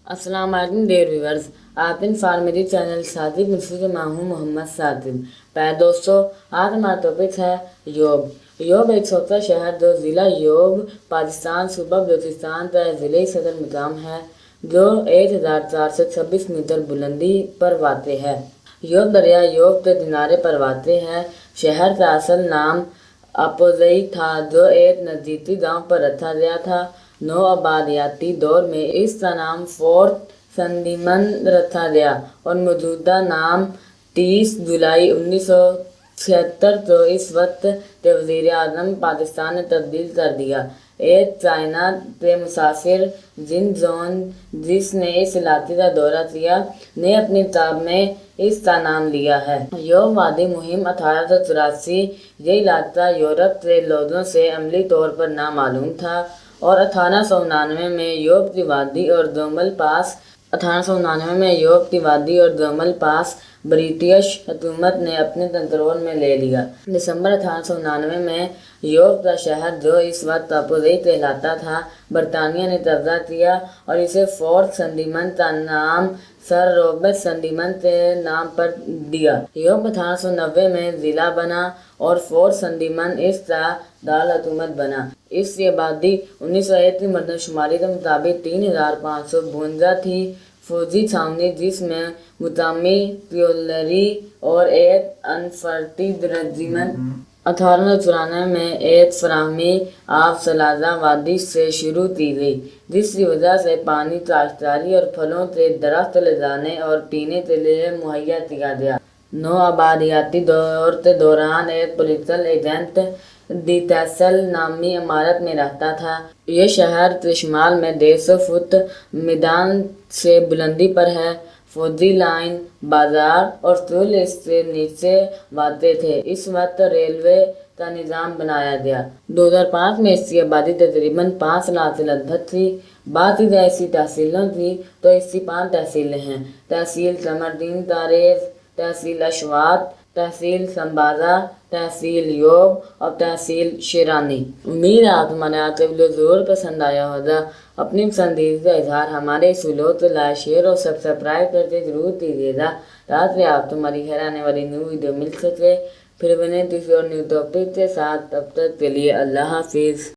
السلام علیکم dear viewers, آپ انفارمیٹی چینل صادق مصر سے میں ہوں محمد صادق۔ پہلے دوستو، آج ہمارا ٹاپک ہے یوب۔ یوب ایک چھوٹا شہر جو ضلع یوب، پاکستان، صوبہ بلوچستان کا ضلعی صدر مقام ہے، جو 1426 میٹر بلندی پر واقع ہے۔ یوب دریا یوب کے کنارے پر واقع ہے۔ شہر کا اصل نام اپوزئی تھا، جو ایک نزدیکی گاؤں پر رکھا گیا تھا۔ نوآبادیاتی دور میں اس کا نام فورٹ سندیمن رکھا گیا اور موجودہ نام 30 جولائی 1976 کو اس وقت کے وزیر اعظم پاکستان نے تبدیل کر دیا۔ ایک چائنا کے مسافر جن جون، جس نے اس علاقے کا دورہ کیا، نے اپنی کتاب میں اس کا نام لیا ہے۔ یوب وادی مہم 1884۔ یہ علاقہ یورپ کے لوگوں سے عملی طور پر نامعلوم تھا اور 1899 میں یوب کی وادی اور دومل پاس برٹش حکومت نے اپنے کنٹرول میں لے لیا۔ دسمبر 1899 میں یوب کا شہر، جو اس وقت اپوزئی کہلاتا تھا، برطانیہ نے قبضہ کیا اور اسے فورٹ سندیمن کا نام سر رابرٹ سندیمن کے نام پر دیا۔ یوب 1890 میں ضلع بنا اور فورٹ سندیمن اس کا دارالحکومت بنا۔ اس کی آبادی 1901 کی مردم شماری کے مطابق 3552 تھی۔ فوجی چھاؤنی، جس میں مقامی کیولری اور ایک انفنٹری ریجیمنٹ۔ 1894 میں ایک فراہمی آب ثالثی وادی سے شروع کی گئی، جس کی وجہ سے پانی کاشتکاری اور پھلوں کے درخت لے جانے اور پینے کے لیے مہیا کیا گیا۔ نوآبادیاتی دور کے دوران ایک پولیٹیکل ایجنٹ دی کیسل نامی عمارت میں رہتا تھا۔ یہ شہر کے شمال میں 150 فٹ میدان سے بلندی پر ہے۔ فوجی لائن، بازار اور اسکول اس سے نیچے واقع تھے۔ اس وقت ریلوے کا نظام بنایا گیا۔ 2005 میں اس کی آبادی تقریباً 5 لاکھ سے لگ بھگ تھی۔ بات کی جائے اسی تحصیلوں کی تو اس کی 5 تحصیلیں ہیں: تحصیل قمردین کاریز، تحصیل اشواط، تحصیل سمبازہ، تحصیل یوب اور تحصیل شیرانی۔ امید ہے آپ ہمارے آج کا ویڈیو ضرور پسند آیا ہوگا۔ اپنی پسندیدگی کا اظہار ہمارے اس ویڈیو کو لائک، شیئر اور سبسکرائب کرتے ضرور کیجیے گا، تاکہ آپ کو ہماری گھر آنے والی نیو ویڈیو مل سکے۔ پھر بنے کسی اور نیو ٹاپک کے ساتھ، تب تک کے لیے اللہ حافظ۔